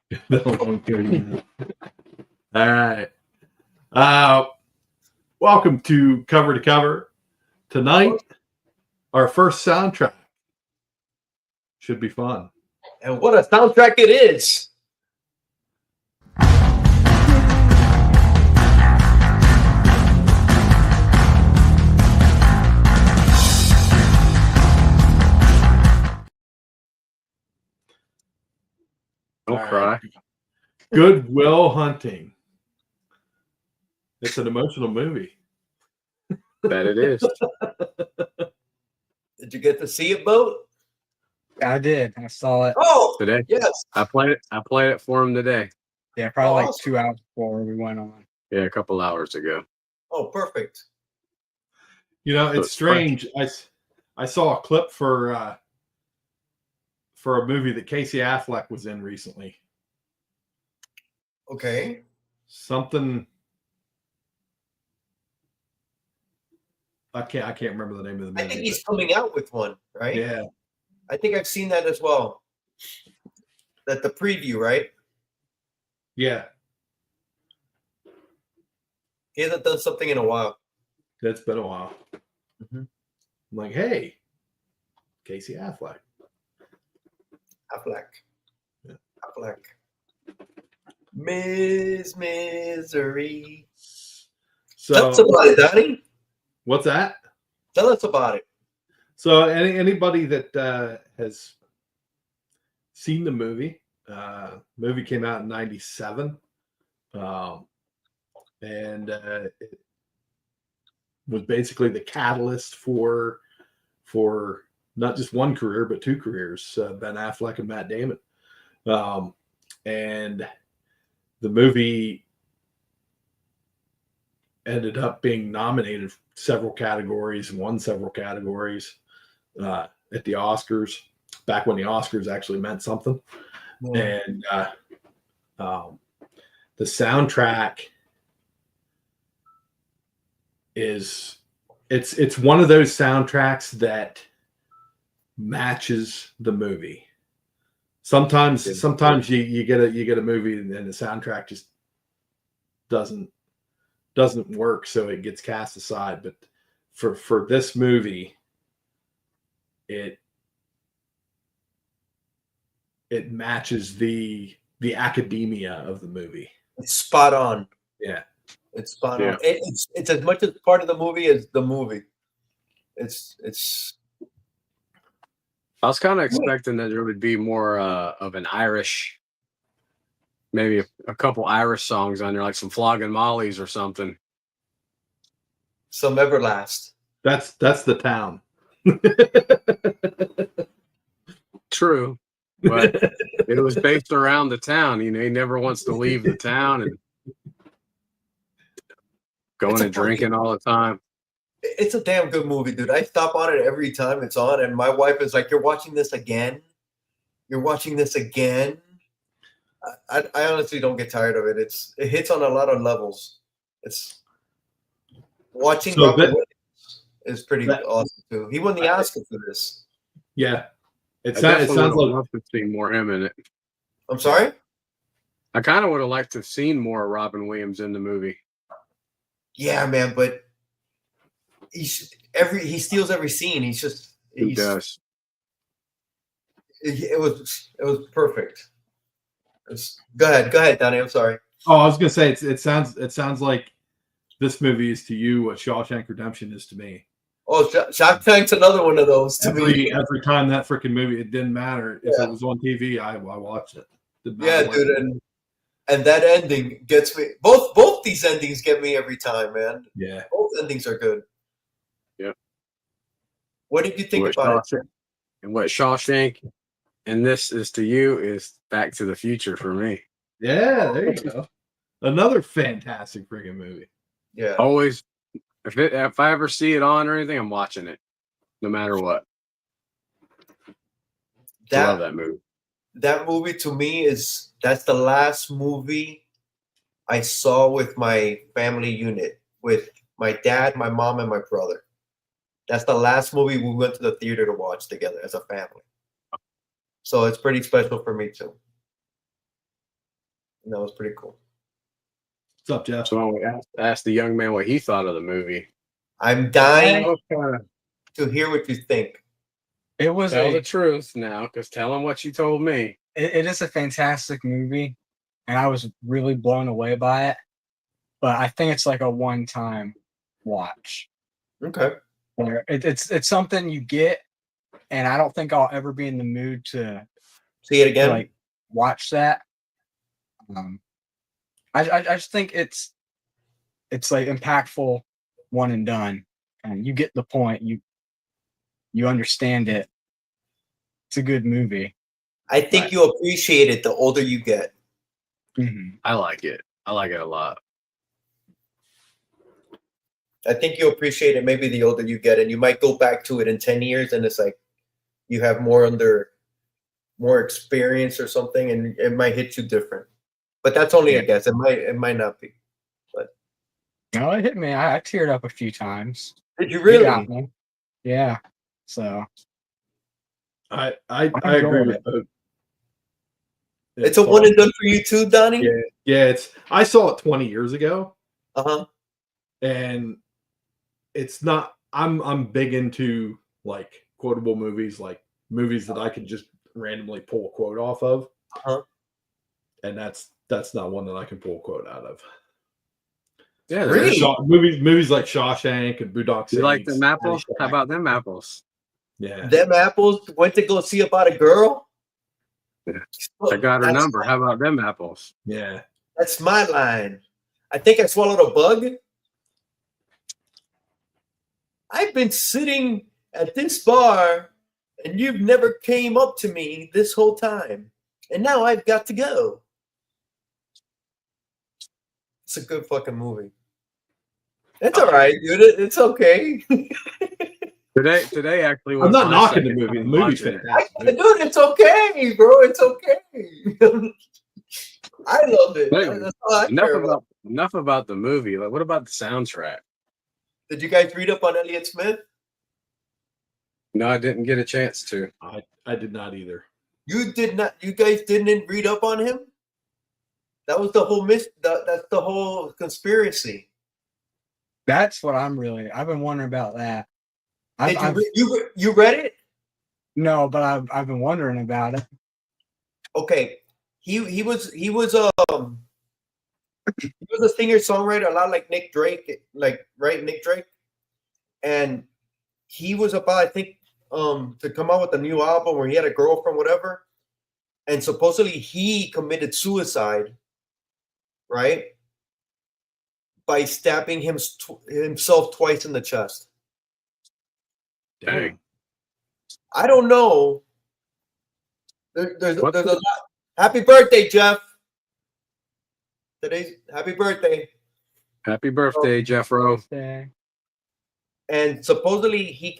All right. Welcome to Cover to Cover. Tonight, our first soundtrack. Should be fun. And what a soundtrack it is! Don't cry. Good Will Hunting. It's an emotional movie. Bet it is. Did you get to see it, Bo? I did. I saw it. Oh, Today? yes. I played it for him today. Yeah, probably like Awesome. 2 hours before we went on. Yeah, a couple hours ago. Oh, perfect. You know, it's strange. I saw a clip for a movie that Casey Affleck was in recently. Okay. Something. I can't remember the name of the movie. I think he's coming out with one, right? Yeah. I think I've seen that as well. That the preview, right? Yeah. He hasn't done something in a while. That's been a while. Mm-hmm. I'm like, hey, Casey Affleck. Affleck. Yeah. Affleck. Miss Misery. Tell us about it, Donnie. What's that? Tell us about it. So anybody that has seen the movie, movie came out in 97. And it was basically the catalyst for not just one career, but two careers, Ben Affleck and Matt Damon. And the movie ended up being nominated for several categories, won several categories at the Oscars, back when the Oscars actually meant something. Yeah. And the soundtrack is it's one of those soundtracks that matches the movie. Sometimes you get a movie and the soundtrack just doesn't work, so it gets cast aside. But for this movie, it matches the academia of the movie. It's spot on. Yeah. It's spot on. It's as much as part of the movie as the movie. It's. I was kind of expecting that there would be more of an Irish, maybe a couple Irish songs on there, like some Flogging Mollies or something. Some Everlast. That's the town. True, but it was based around the town. You know, he never wants to leave the town and going and drinking all the time. It's a damn good movie, dude. I stop on it every time it's on, and my wife is like, "You're watching this again? You're watching this again?" I honestly don't get tired of it. It hits on a lot of levels. It's watching Robin Williams is pretty awesome too. He won the Oscar for this. Yeah, it sounds like I'd love to see more him in it. I'm sorry. I kind of would have liked to have seen more Robin Williams in the movie. Yeah, man, but he steals every scene. He does. It was perfect. Go ahead, Donnie. I'm sorry. Oh, I was gonna say it sounds like this movie is to you what Shawshank Redemption is to me. Oh, Shawshank's another one of those to me. Every time that freaking movie, it didn't matter if it was on TV. I watched it. Yeah, dude, and that ending gets me. Both these endings get me every time, man. Yeah, both endings are good. Yeah. What did you think about it? And what Shawshank and this is to you is Back to the Future for me. Yeah, there you go. Another fantastic freaking movie. Yeah. Always, if I ever see it on or anything, I'm watching it, no matter what. I love that movie. That movie to me that's the last movie I saw with my family unit, with my dad, my mom, and my brother. That's the last movie we went to the theater to watch together as a family. So it's pretty special for me too. And that was pretty cool. What's up, Jeff? So we asked the young man what he thought of the movie. I'm dying What kind of- to hear what you think. It was Tell the a, truth now, because tell him what you told me. it is a fantastic movie, and I was really blown away by it. But I think it's like a one-time watch. Okay. Where it's something you get, and I don't think I'll ever be in the mood to See it again. like watch that. I just think it's like impactful, one and done, and you get the point. You understand it. It's a good movie. I think you appreciate it the older you get. Mm-hmm. I like it. I like it a lot. I think you appreciate it maybe the older you get, and you might go back to it in 10 years, and it's like you have more experience or something, and it might hit you different. But that's only a guess. It might not be. But No, it hit me. I teared up a few times. did you It really? got me. Yeah. So I enjoyed agree with it. both. It's a one and done for you too, Donnie? Yeah, I saw it 20 years ago, Uh-huh. and it's not. I'm big into like quotable movies, like movies that I could just randomly pull a quote off of. Uh-huh. And that's not one that I can pull a quote out of. Yeah, Really? Movies like Shawshank and Boondock You like Saints, them apples? Caddyshack. How about them apples? Yeah. Them apples went to go see about a girl. Yeah. I got her number. How about them apples? Yeah. That's my line. I think I swallowed a bug. I've been sitting at this bar, and you've never came up to me this whole time. And now I've got to go. It's a good fucking movie. It's all right, dude. It's okay. Today actually was I'm not my knocking the second movie. The time movie's watching it. fantastic. Dude, it's okay, bro. It's okay. I love it. Wait, That's all I care about. Enough about the movie. Like, what about the soundtrack? Did you guys read up on Elliott Smith? No, I didn't get a chance to. I did not either. You did not. You guys didn't read up on him. That was the whole that's the whole conspiracy. That's what I've been wondering about that. You read it? No, but I've been wondering about it. Okay, he was a singer songwriter, a lot like Nick Drake, Nick Drake, and he was about, I think, to come out with a new album where he had a girlfriend, whatever, and supposedly he committed suicide, right, by stabbing himself twice in the chest. Dang. I don't know. There's a lot. Happy birthday, Jeff. Happy birthday. Happy birthday, Jeffro. And supposedly he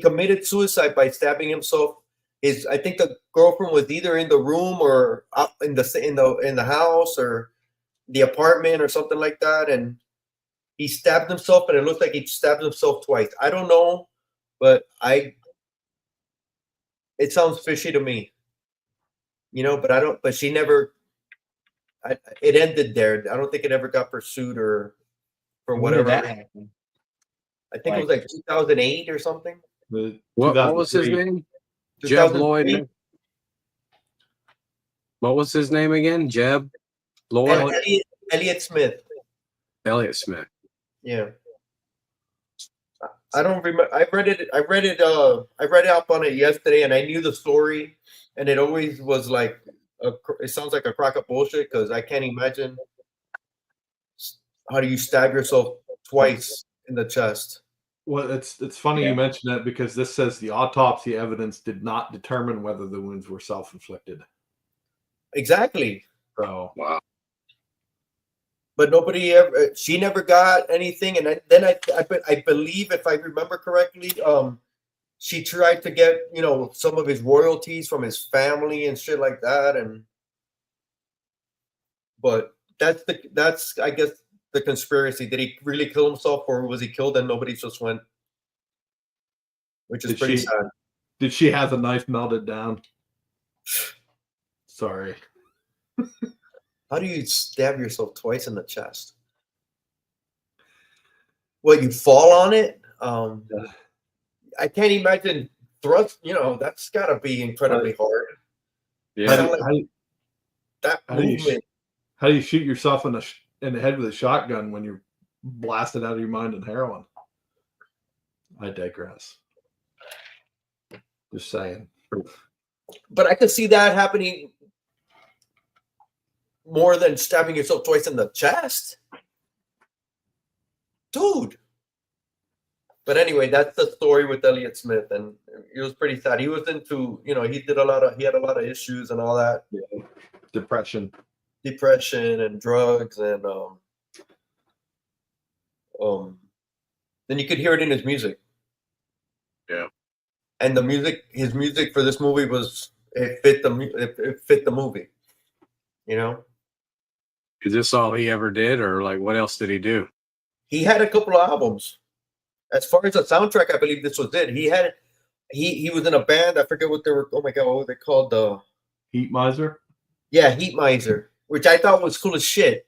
committed suicide by stabbing himself. I think the girlfriend was either in the room or up in the house or the apartment or something like that, and he stabbed himself, and it looks like he stabbed himself twice. I don't know, but it sounds fishy to me, but I don't. But she never. It ended there. I don't think it ever got pursued or for whatever. When did that happen? I think it was like 2008 or something. What was his name? Jeb Lloyd. What was his name again? Jeb Lloyd. Elliott Smith. Elliott Smith. Yeah. I don't remember. I read it up on it yesterday, and I knew the story, and it always was like it sounds like a crock of bullshit, because I can't imagine how do you stab yourself twice in the chest. Well, it's funny you mention that, because this says the autopsy evidence did not determine whether the wounds were self-inflicted. Exactly. So wow. But she never got anything, and then I believe, if I remember correctly, she tried to get some of his royalties from his family and shit like that, but that's I guess the conspiracy. Did he really kill himself, or was he killed and nobody just went? Which is pretty sad. Did she have the knife melted down? Sorry. How do you stab yourself twice in the chest? Well, you fall on it. I can't imagine thrust. That's got to be incredibly hard. Yeah. That movement. How do you shoot yourself in the head with a shotgun when you're blasted out of your mind in heroin? I digress. Just saying. But I could see that happening more than stabbing yourself twice in the chest. Dude. But anyway, that's the story with Elliott Smith, and it was pretty sad. He was into, he had a lot of issues and all that. Yeah. Depression And drugs, and then you could hear it in his music. Yeah. And his music for this movie it fit the movie. Is this all he ever did, or like what else did he do? He had a couple of albums. As far as the soundtrack, I believe this was it. He was in a band. I forget what they were. Oh my god, what were they called? The Heat Miser. Yeah, Heat Miser, which I thought was cool as shit.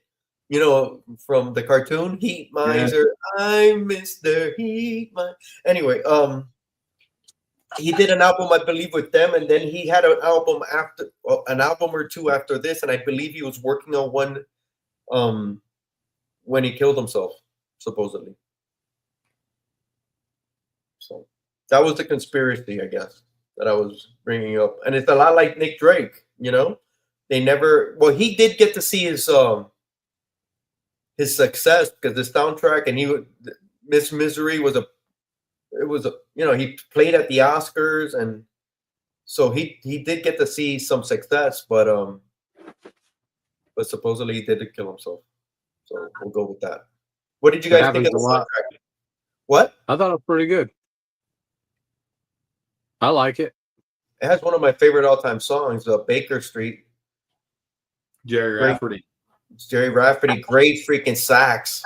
From the cartoon Heat Miser. Yeah. I'm Mr. Heat Miser. Anyway, he did an album, I believe, with them, and then he had an album or two after this, and I believe he was working on one when he killed himself, supposedly. So that was the conspiracy, I guess, that I was bringing up. And it's a lot like Nick Drake, They never... Well, he did get to see his success because the soundtrack, and Miss Misery he played at the Oscars, and so he did get to see some success, but supposedly he did kill himself. So we'll go with that. What did you guys think of the soundtrack? What? I thought it was pretty good. I like it. It has one of my favorite all-time songs, Baker Street. Jerry Rafferty. Jerry Rafferty, great freaking sax.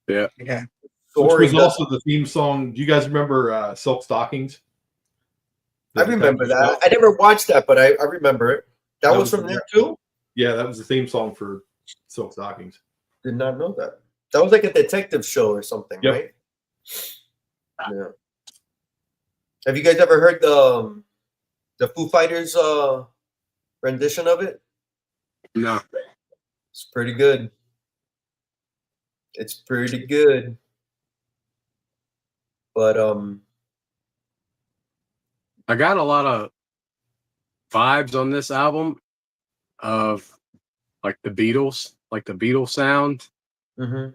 Yeah. Yeah. Which was also the theme song. Do you guys remember Silk Stockings? I remember that. I never watched that, but I remember it. That was from there too? Yeah, that was the theme song for Silk Stockings. Did not know that. That was like a detective show or something, right? Yeah. Have you guys ever heard the Foo Fighters rendition of it? No. It's pretty good. It's pretty good. But I got a lot of vibes on this album of like the Beatles sound. Mm-hmm.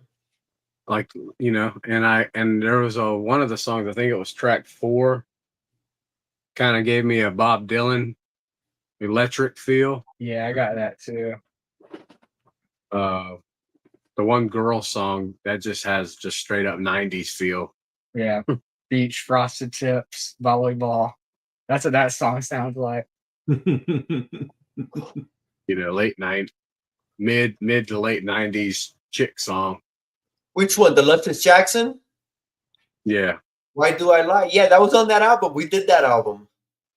Like, and there was one of the songs, I think it was track 4, kind of gave me a Bob Dylan electric feel. Yeah, I got that too. The one girl song that just has just straight up 90s feel. Yeah. Beach, frosted tips, volleyball. That's what that song sounds like. Mid to late 90s chick song. Which one? The Luscious Jackson? Yeah. Why Do I Lie? Yeah, that was on that album. We did that album.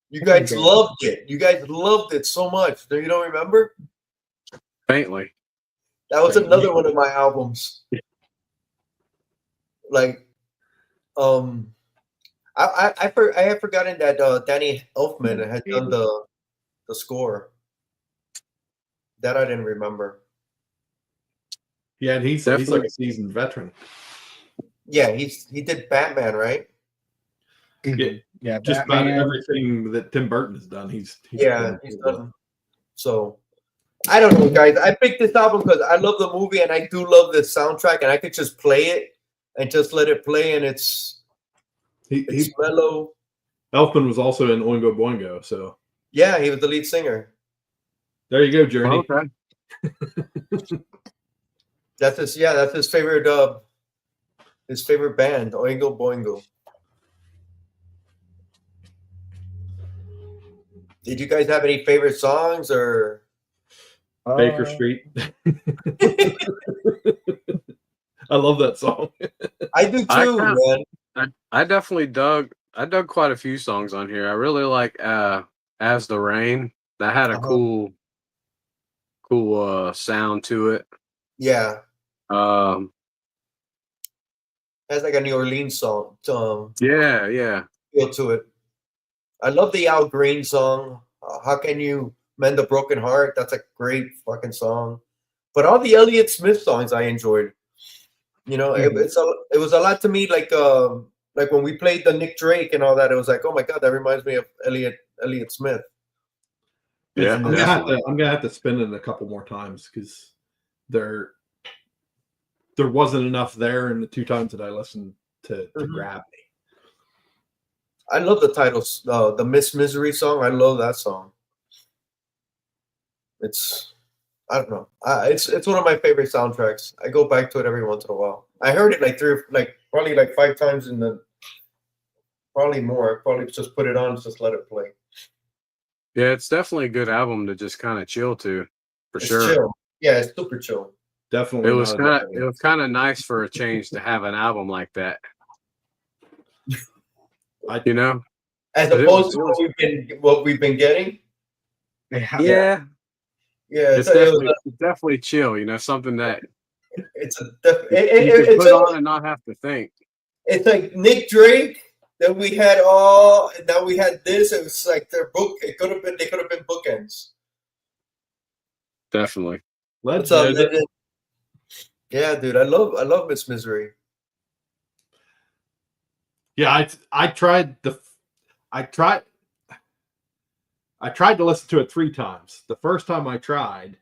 You guys loved it. You guys loved it so much. You don't remember? Faintly. That was another one of my albums. Like, I had forgotten that Danny Elfman had done the score. That I didn't remember. Yeah, and he's like a seasoned veteran. Yeah, he did Batman, right? Yeah, just about everything that Tim Burton has done. He's done. So I don't know, guys. I picked this album because I love the movie and I do love the soundtrack, and I could just play it and just let it play, and it's mellow. Elfman was also in Oingo Boingo, so yeah, he was the lead singer. There you go, Journey. Oh, okay. That's his favorite band, Oingo Boingo. Did you guys have any favorite songs or Baker Street? I love that song. I do too, man. I definitely dug quite a few songs on here. I really like As the Rain. That had a cool cool sound to it. Yeah, Um, has like a New Orleans song yeah. feel to it. I love the Al Green song. How can you mend a broken heart? That's a great fucking song. But all the Elliott Smith songs I enjoyed. You know, it was a lot to me. Like when we played the Nick Drake and all that, it was like, oh my god, that reminds me of Elliott Smith. Yeah, I'm gonna have to spin it a couple more times because there wasn't enough there in the 2 times that I listened to grab me. I love the titles, the Miss Misery song. I love that song. I don't know. It's one of my favorite soundtracks. I go back to it every once in a while. I heard it probably 5 times probably more. Probably just put it on, just let it play. Yeah, it's definitely a good album to just kind of chill to, for It's sure. chill. Yeah, it's super chill. Definitely, It was kind of nice for a change to have an album like that. You know, as opposed to what we've been getting. Yeah, it's definitely chill. You know, something that it's a you can put on and not have to think. It's like Nick Drake. Then we had all, and now we had this. It was like their book. They could have been bookends. Definitely. What's up, Legend? Yeah, dude, I love Miss Misery. Yeah, I tried to listen to it 3 times. The first time I tried,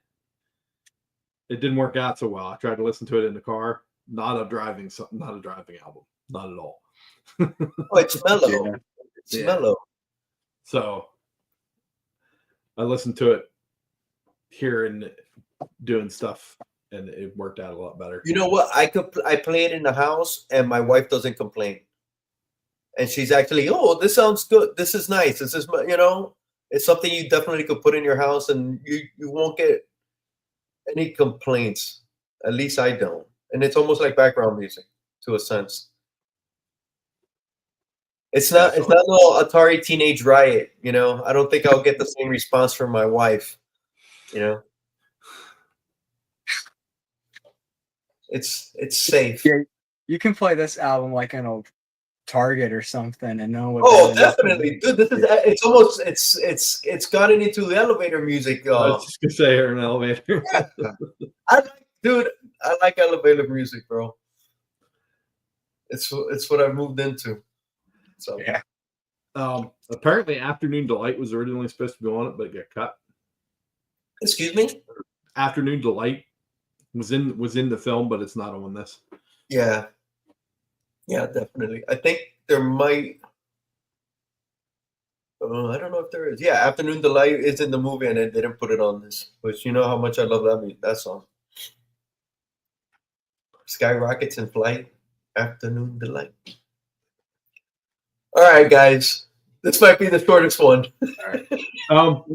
it didn't work out so well. I tried to listen to it in the car. Not a driving album. Not at all. Oh, it's mellow. Yeah. It's mellow. So I listened to it here and doing stuff, and it worked out a lot better. You know what? I play it in the house, and my wife doesn't complain. And she's actually, oh, this sounds good. This is nice. This is, it's something you definitely could put in your house, and you won't get any complaints. At least I don't. And it's almost like background music to a sense. It's not no Atari Teenage Riot, I don't think I'll get the same response from my wife, It's safe. Yeah, you can play this album like in a Target or something and no one. Oh, definitely, dude. This is it's almost it's gotten into the elevator music. I was just gonna say here an elevator. I like elevator music, bro. It's what I moved into. So yeah. Apparently, Afternoon Delight was originally supposed to go on it, but it got cut. Excuse me. Afternoon Delight was in the film, but it's not on this. Yeah, definitely. I think there might. I don't know if there is. Yeah, Afternoon Delight is in the movie, and they didn't put it on this. But you know how much I love that song. Skyrockets in Flight, Afternoon Delight. All right, guys. This might be the shortest one. All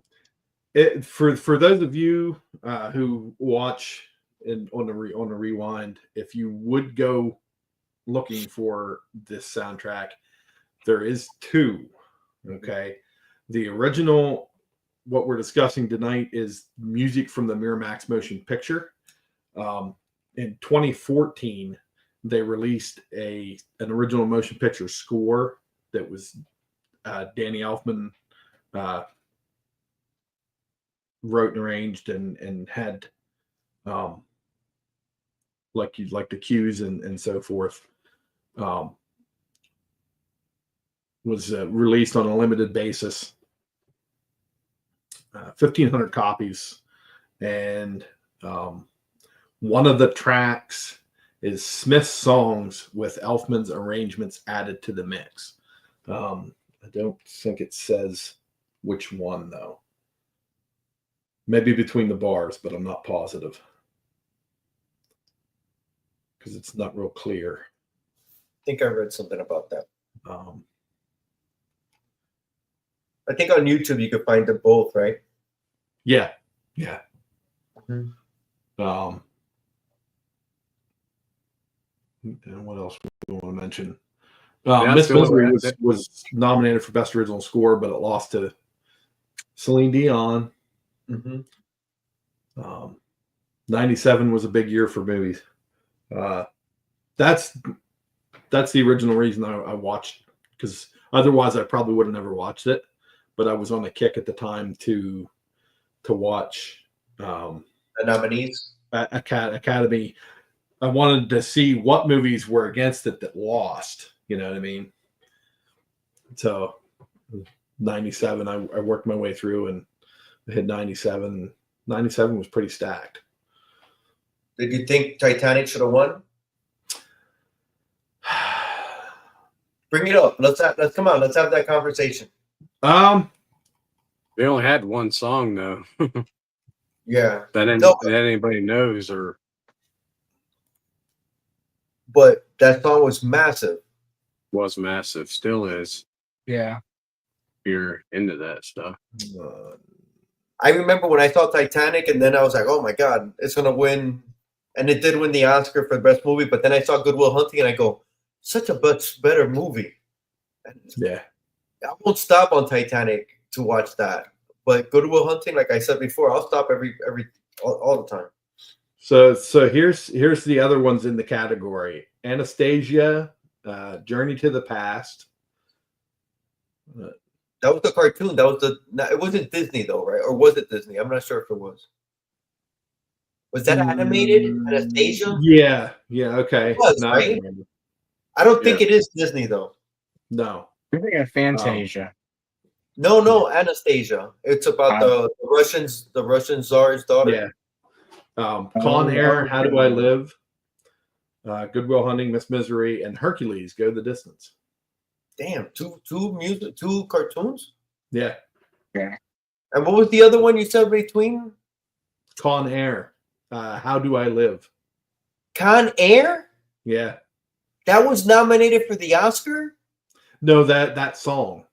right. For those of you who watch on the rewind, if you would go looking for this soundtrack, there is 2. Okay, the original, what we're discussing tonight, is music from the Miramax motion picture. In 2014, they released an original motion picture score that was Danny Elfman wrote and arranged and had like the cues and so forth. Was released on a limited basis, 1,500 copies, and one of the tracks is Smith's songs with Elfman's arrangements added to the mix. I don't think it says which one, though. Maybe Between the Bars, but I'm not positive because it's not real clear. I think I read something about that. I think on YouTube you could find them both, right? Yeah. Mm-hmm. And what else we want to mention? Miss Misery was nominated for Best Original Score, but it lost to Celine Dion. Mm-hmm. 97 was a big year for movies. That's the original reason I watched, because otherwise I probably would have never watched it. But I was on a kick at the time to watch The nominees. Academy. I wanted to see what movies were against it that lost. You know what I mean? So 97, I worked my way through and I hit 97. 97 was pretty stacked. Did you think Titanic should have won? Bring it up. Let's come on. Let's have that conversation. They only had one song though. Yeah. that No. anybody knows or But that song was massive. was massive. Still is. Yeah. If you're into that stuff. I remember when I saw Titanic, and then I was like, "Oh my god, it's gonna win!" And it did win the Oscar for the best movie. But then I saw Good Will Hunting, and I go, "Such a much better movie." And Yeah. I won't stop on Titanic to watch that. But Good Will Hunting, like I said before, I'll stop all the time. So here's the other ones in the category: Anastasia, Journey to the Past. That was the cartoon. That was it wasn't Disney though, right? Or was it Disney? I'm not sure if it was. Was that animated? Anastasia? Yeah. Okay. It was, Now I right? remember. I don't think it is Disney though. No. You're thinking of Fantasia. No, Anastasia. It's about the Russian Tsar's daughter. Yeah. Con Air, How Do I Live? Good Will Hunting, Miss Misery, and Hercules, Go the Distance. Damn, two cartoons? Yeah. Yeah. And what was the other one you said between? Con Air, How Do I Live? Con Air? Yeah. That was nominated for the Oscar? No, that song.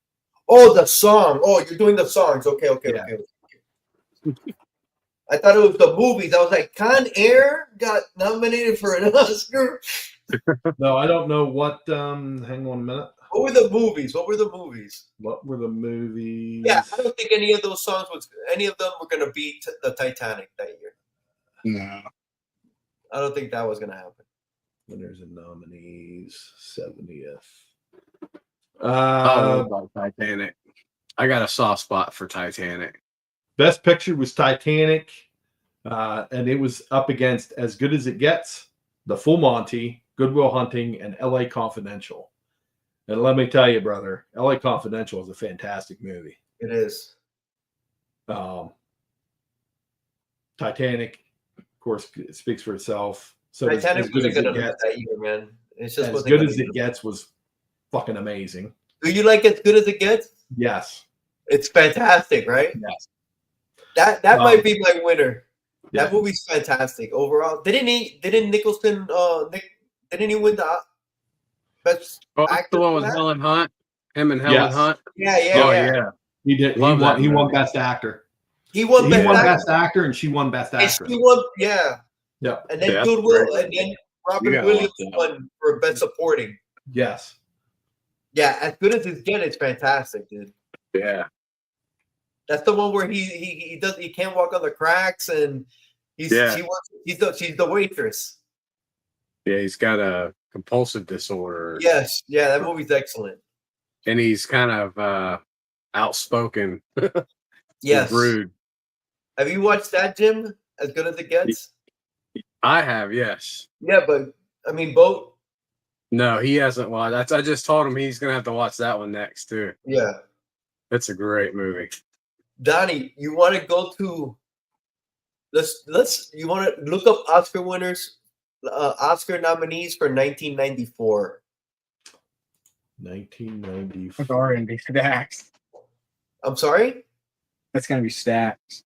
Oh, the song. Oh, you're doing the songs. Okay. Yeah. I thought it was the movies. I was like, Con Air got nominated for an Oscar? No, I don't know what. Hang on a minute. What were the movies? What were the movies? Yeah, I don't think any of them were going to beat the Titanic that year. No. I don't think that was going to happen. Winners and nominees, 70th. About Titanic. I got a soft spot for Titanic. Best Picture was Titanic, and it was up against As Good as It Gets, The Full Monty, Good Will Hunting, and L.A. Confidential. And let me tell you, brother, L.A. Confidential is a fantastic movie. It is. Titanic, of course, it speaks for itself. So Titanic As Good as It Gets, that year, man. It's just As Good as It Gets was fucking amazing. Do you like As Good as It Gets? Yes. It's fantastic, right? Yes. That might be my winner. Yeah. That movie's fantastic overall. Didn't Nicholson didn't he win the best actor? The one with for that? Helen Hunt. Him and Helen Yes. Hunt. Yeah. He did. He Love that won. He won movie. Best Actor. He won He best won actor. Best Actor, and she won Best And Actress. she won, yeah. Yep. And then Yeah, that's Goodwill, great. and then You Robin gotta Williams watch that. won for best supporting. Yes. Yeah, As Good as It Gets, it's fantastic, dude. Yeah. That's the one where he can't walk on the cracks, and she's the waitress. Yeah, he's got a compulsive disorder. Yes, yeah, that movie's excellent. And he's kind of outspoken. Yes. Rude. Have you watched that, Jim? As Good as It Gets? I have, yes. Yeah, but I mean, both. No, he hasn't watched. I just told him he's gonna have to watch that one next too. Yeah. It's a great movie. Donnie, you want to go to? You want to look up Oscar winners, Oscar nominees for 1994. 1994. It's already going to be stacked. I'm sorry. That's going to be stacked.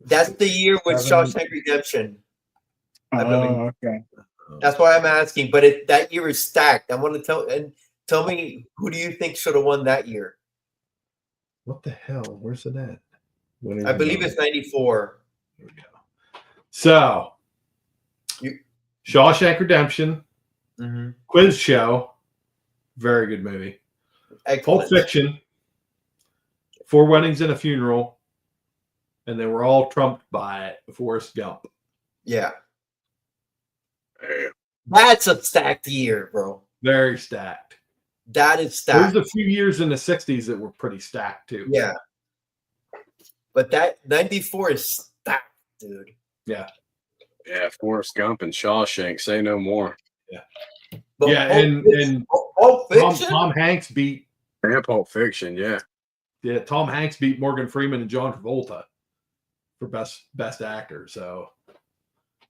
That's the year with Shawshank Redemption. I believe. Oh, okay. That's why I'm asking. But that year is stacked. I want to tell me, who do you think should have won that year? What the hell? Where's it at? I believe it's 94. Here we go. So, Shawshank Redemption, Quiz Show, very good movie. Excellent. Pulp Fiction, Four Weddings and a Funeral, and they were all trumped by Forrest Gump. Yeah. Damn. That's a stacked year, bro. Very stacked. That is There stacked. was a few years in the 60s that were pretty stacked too. Yeah. But that 94 is stacked, dude. Yeah. Yeah, Forrest Gump and Shawshank. Say no more. But Yeah, and Pulp Fiction? Tom Hanks beat And Pulp Fiction. Yeah. Tom Hanks beat Morgan Freeman and John Travolta for best actor. So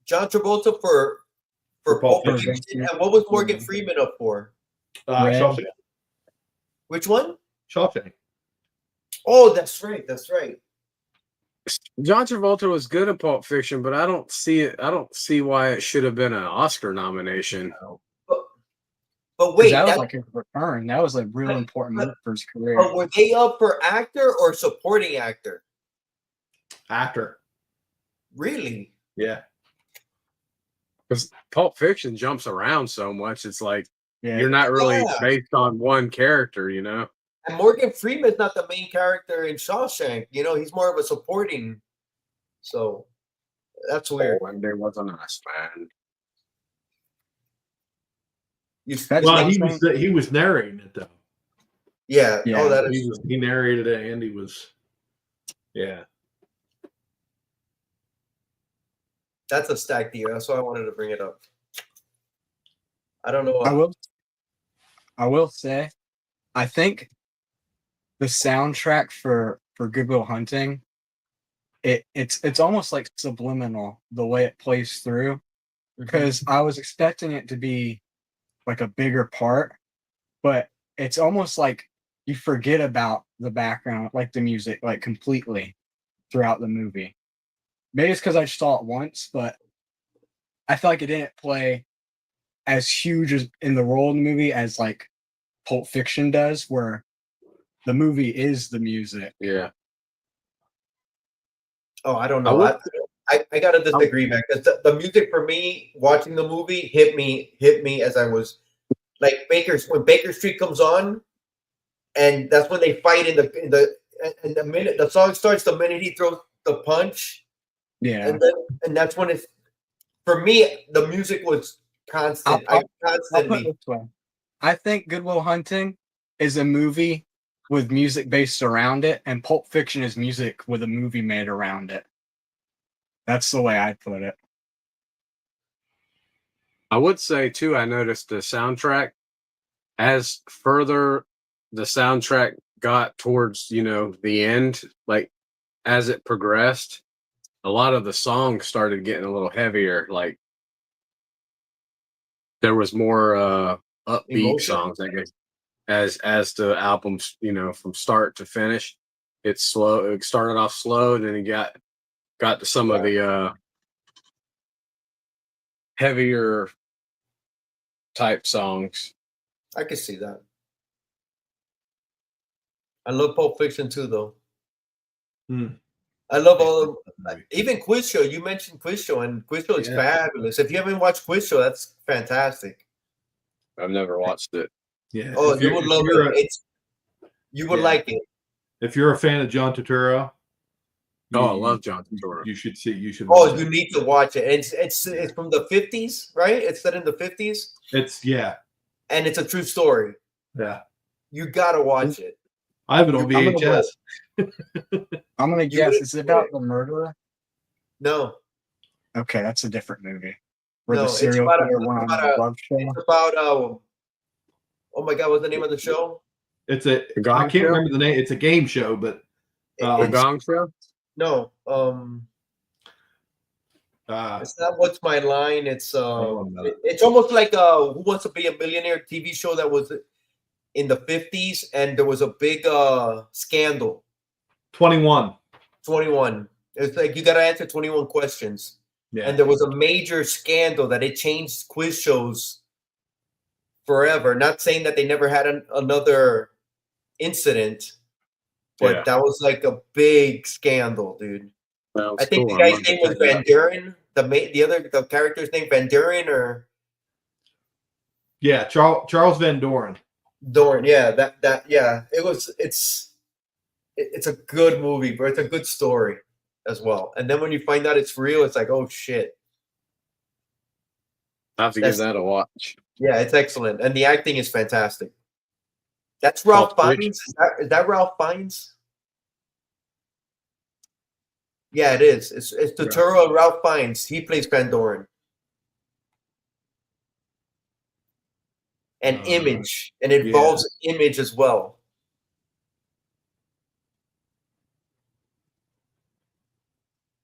John Travolta for Pulp Pulp Fiction. Fiction. And what was Morgan Freeman up for? Red. Shawshank. Which one? Shawshank. Oh, that's right. That's right. John Travolta was good in Pulp Fiction, but I don't see it. I don't see why it should have been an Oscar nomination. But wait, that was like a return. That was a real but- important but- move for his career. but were they up for actor or supporting actor? Actor. Really? Yeah. Because Pulp Fiction jumps around so much, it's like Yeah. you're not really Yeah. based on one character, you know? And Morgan Freeman's not the main character in Shawshank. You know, he's more of a supporting. So that's weird. Oh, and there was a nice man. You, That's Well, not he was narrating it though. yeah. Yeah. Oh, that is. He narrated it, and he was. Yeah. That's a stacked year. That's why I wanted to bring it up. I don't know. I will say, I think the soundtrack for Good Will Hunting, it's almost like subliminal the way it plays through, because I was expecting it to be like a bigger part, but it's almost like you forget about the background, like the music, like completely throughout the movie. Maybe it's because I saw it once, but I feel like it didn't play as huge as in the role in the movie as like Pulp Fiction does, where the movie is the music. Yeah. Oh, I don't I know. would- I gotta disagree, man. Because the music for me, watching the movie, hit me as I was like when Baker Street comes on, and that's when they fight in the minute the song starts, the minute he throws the punch, Yeah. and that's when it's for me. The music was constant. I'll put Constantly. it this way. I think Good Will Hunting is a movie with music based around it, and Pulp Fiction is music with a movie made around it. That's the way I'd put it. I would say too, I noticed the soundtrack as further the soundtrack got towards, you know, the end, like as it progressed, a lot of the songs started getting a little heavier. Like there was more upbeat Emotion. songs, I guess, as the album's, you know, from start to finish. It's slow. It started off slow, and then it got to some of the heavier type songs. I can see that. I love Pulp Fiction too, though. Hmm. I love all of even Quiz Show. You mentioned Quiz Show, and Quiz Show is Yeah. fabulous. If you haven't watched Quiz Show, that's fantastic. I've never watched it. Yeah. Oh, If you you're- would if love you're it. You would Yeah. like it. If you're a fan of John Turturro, Oh, I love John Turturro. You should see. You should. Oh, watch you it. need to watch it. It's from the 50s, right? It's set in the 50s, It's yeah. and it's a true story. Yeah. You gotta watch it. I have it on I'm gonna VHS. I'm gonna You guess would it's about the murderer. No, Okay, that's a different movie. Where No, the it's serial about a- killer it's went on about a a- love show. it's about oh my God, what's the name of the show? It's a. The Gong I can't Show? remember the name. It's a game show, but The Um, Gong Show? No, uh, it's not What's My Line. It's on a minute. it's almost like Who Wants to Be a Millionaire TV show that was in the 50s, and there was a big scandal. 21. 21. It's like you gotta answer 21 questions. Yeah. And there was a major scandal that it changed quiz shows forever. Not saying that they never had another incident, but Yeah. that was like a big scandal, dude. Sounds I think cool. the I'm guy's gonna name was check it Van out. Duren. The character's name Van Duren or Yeah. Charles Van Doren. Dorn. Yeah, that yeah. It's a good movie, bro. It's a good story. as well. And then when you find out it's real, it's like, oh shit. I have to give that a watch. Yeah, it's excellent, and the acting is fantastic. That's Ralph Pulp Fiennes. Is that Ralph Fiennes? Yeah, it is. It's Turturro and Ralph Fiennes. He plays Pandoran. And Image, and it involves Image as well.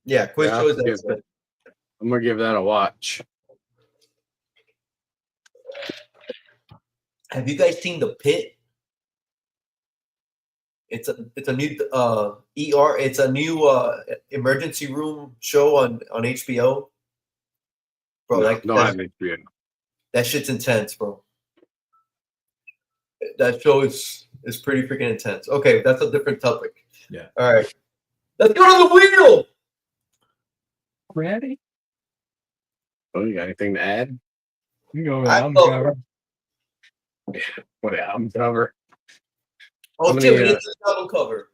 Yeah, quick Yeah, shows I'm gonna give that a watch. Have you guys seen The Pit? It's a new ER. It's a new emergency room show on HBO. Bro, that shit's intense, bro. That show is pretty freaking intense. Okay, that's a different topic. Yeah. All right. Let's go to the wheel. Ready? Oh, you got anything to add? You go with I album love- cover. What album cover? Oh, How many, Tim, we did the album cover.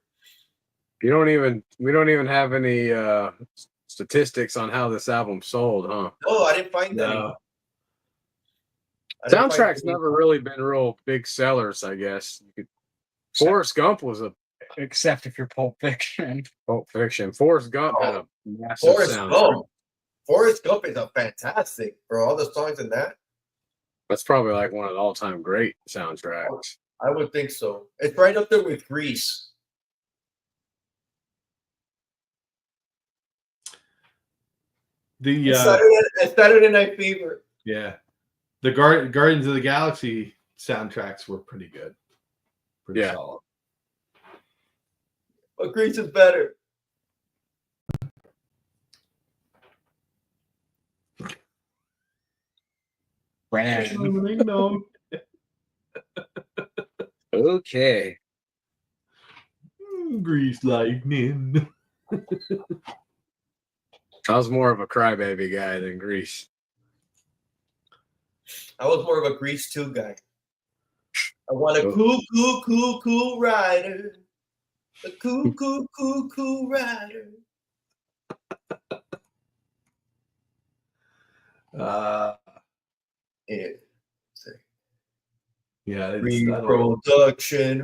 We don't even have any statistics on how this album sold, huh? No, I didn't find any. No. I didn't find Soundtrack's any. never really been real big sellers, I guess. Forrest Gump was a Except if you're Pulp Fiction. Pulp Fiction. Forrest Gump had a massive Forrest soundtrack. Gump. Forrest Gump is a fantastic, bro. All the songs in that. That's probably like one of the all-time great soundtracks. I would think so. It's right up there with Grease. The It's Saturday Night Fever. yeah, the Guardians of the Galaxy soundtracks were pretty good, pretty solid. But Grease is better. Brandon. Okay. Grease lightning. I was more of a crybaby guy than Grease. I was more of a Grease 2 guy. I want a cool rider. A cool rider. Yeah.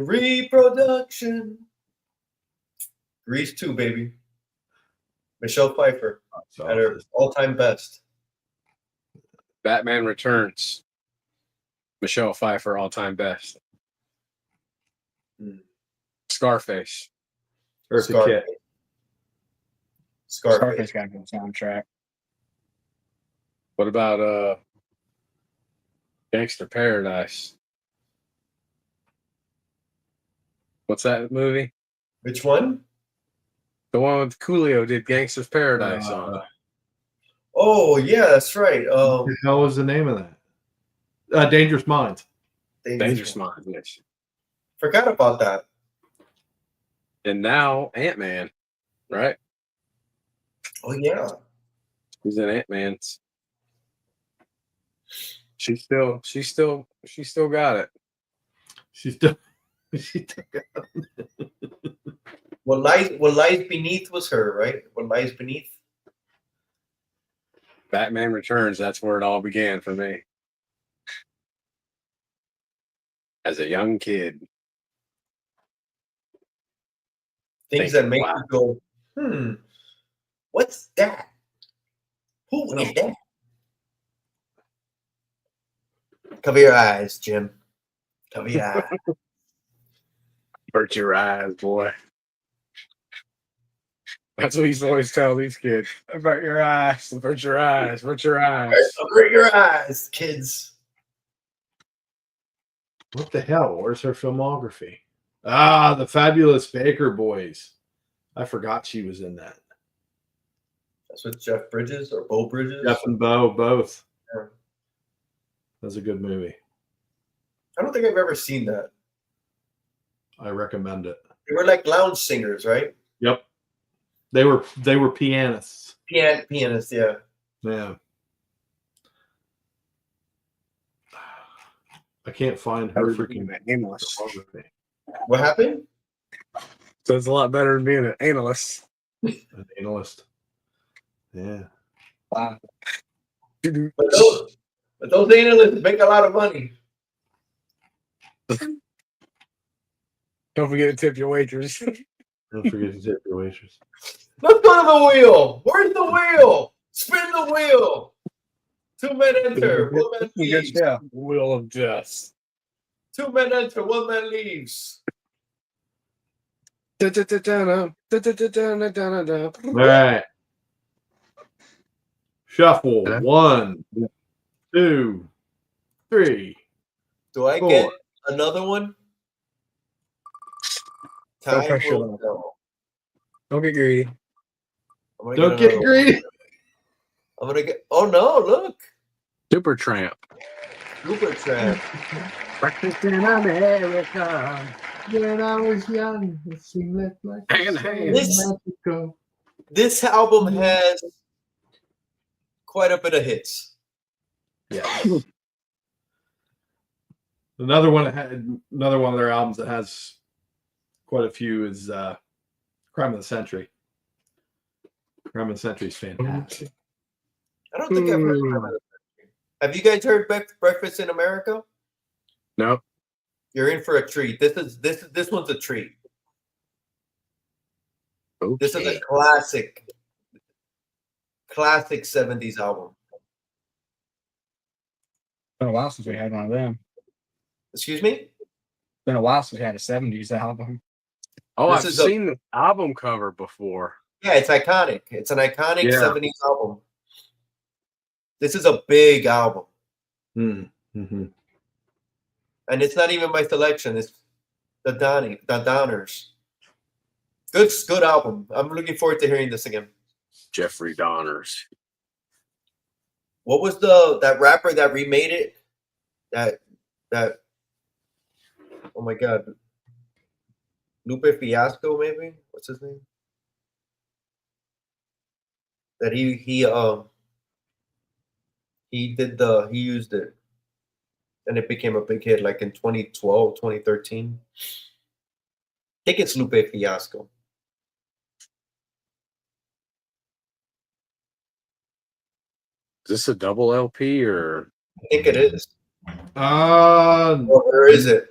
Reproduction. Grease 2, baby. Michelle Pfeiffer at her all-time best. Batman Returns. Michelle Pfeiffer, all-time best. Scarface. Eartha Kitt. Scarface got a good soundtrack. What about Gangster Paradise? What's that movie? Which one? The one with Coolio did Gangster's Paradise on. Oh yeah, that's right. What the hell was the name of that? Dangerous Minds. Dangerous Minds, yes. Forgot about that. And now Ant-Man, right? Oh yeah. She's in Ant-Man's. She still got it. She still got it. What lies beneath was her, right? What lies beneath. Batman Returns, that's where it all began for me. As a young kid. Things that make you go, what's that? Who is that? Cover your eyes, Jim. Cover your eyes. Avert your eyes, boy. That's what he used to always tell these kids. Avert your eyes. Avert your eyes. Avert your eyes. Avert your eyes, kids. What the hell? Where's her filmography? Ah, the Fabulous Baker Boys. I forgot she was in that. That's with Jeff Bridges or Bo Bridges. Jeff and Bo, both. Yeah. That's a good movie. I don't think I've ever seen that. I recommend it. They were like lounge singers, right? Yep. They were pianists. Pianists, yeah. Yeah. I can't find her freaking analyst. What happened? So it's a lot better than being an analyst. An analyst. Yeah. Wow. But those analysts make a lot of money. Don't forget to tip your waitress. Don't forget to tip your waitress. Let's go to the wheel. Where's the wheel? Spin the wheel. 2 men enter, 1 man leaves. Yeah. Wheel of Death. 2 men enter, 1 man leaves. All right. Shuffle. 1, 2, 3. Do I 4. get another one? No Time pressure, will tell. Don't get greedy. I'm gonna Don't get another one. greedy. I'm gonna get. Oh no! Look, Super Tramp. Super Tramp. Breakfast in America. When I was young, it seemed like Hand in hand. go. This album has quite a bit of hits. Yeah. Another one of their albums that has quite a few is Crime of the Century. Crime of the Century is fantastic. I don't think I've heard of it. Have you guys heard Breakfast in America? No. You're in for a treat. This one's a treat. Okay. This is a classic 70s album. Been a while since we had one of them. Excuse me? Been a while since we had a 70s album. Oh, This I've is a- seen the album cover before. Yeah, it's iconic. It's an iconic Yeah. 70s album. This is a big album. Mm-hmm. And it's not even my selection. It's the Downers. Good album. I'm looking forward to hearing this again. Jeffrey Donners. What was that rapper that remade it? That oh my god. Lupe Fiasco, maybe? What's his name? That he used it. And it became a big hit like in 2012, 2013. I think it's Lupe Fiasco. Is this a double LP or? I think it is. Or is it?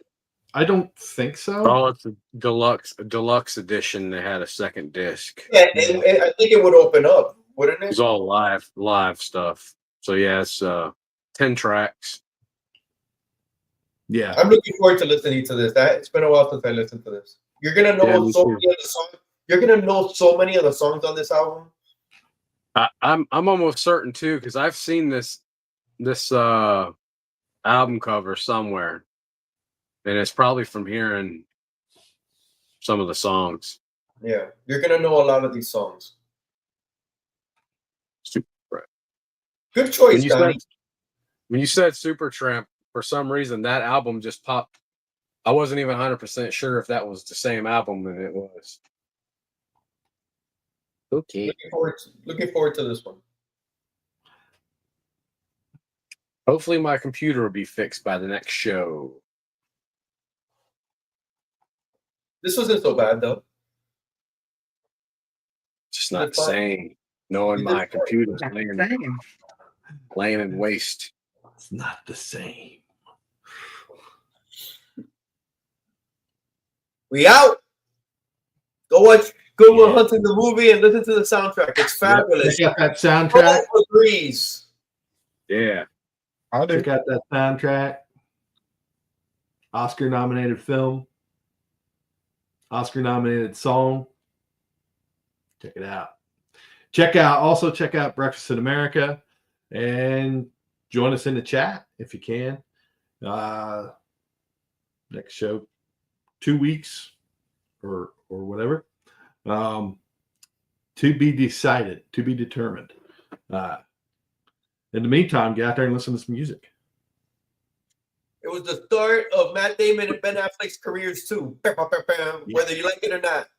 I don't think so. Oh, it's a deluxe edition. They had a second disc. Yeah, and I think it would open up, wouldn't It it? was all live stuff. So yeah, it's 10 tracks. Yeah. I'm looking forward to listening to this. It's been a while since I listened to this. You're gonna know me so too. many of the songs. You're gonna know so many of the songs on this album. I'm almost certain too, because I've seen this album cover somewhere, and it's probably from hearing some of the songs. Yeah, you're gonna know a lot of these songs. Good choice, Donnie. When you said Supertramp, for some reason that album just popped. I wasn't even 100% sure if that was the same album, and it was. Okay. Looking forward to this one. Hopefully my computer will be fixed by the next show. This wasn't so bad though. Just not the It's fine. same. Knowing You my did fine. computer's Same. laying in waste. It's not the same. We out. Go watch Good Will Hunting the movie and listen to the soundtrack. It's fabulous. Check out that soundtrack. All agrees. Yeah. I'll do. Check out that soundtrack. Oscar nominated film. Oscar nominated song. Check it out. Check out Breakfast in America and join us in the chat if you can. Next show, 2 weeks or whatever. To be decided, to be determined. In the meantime, get out there and listen to some music. It was the start of Matt Damon and Ben Affleck's careers too. Whether you like it or not.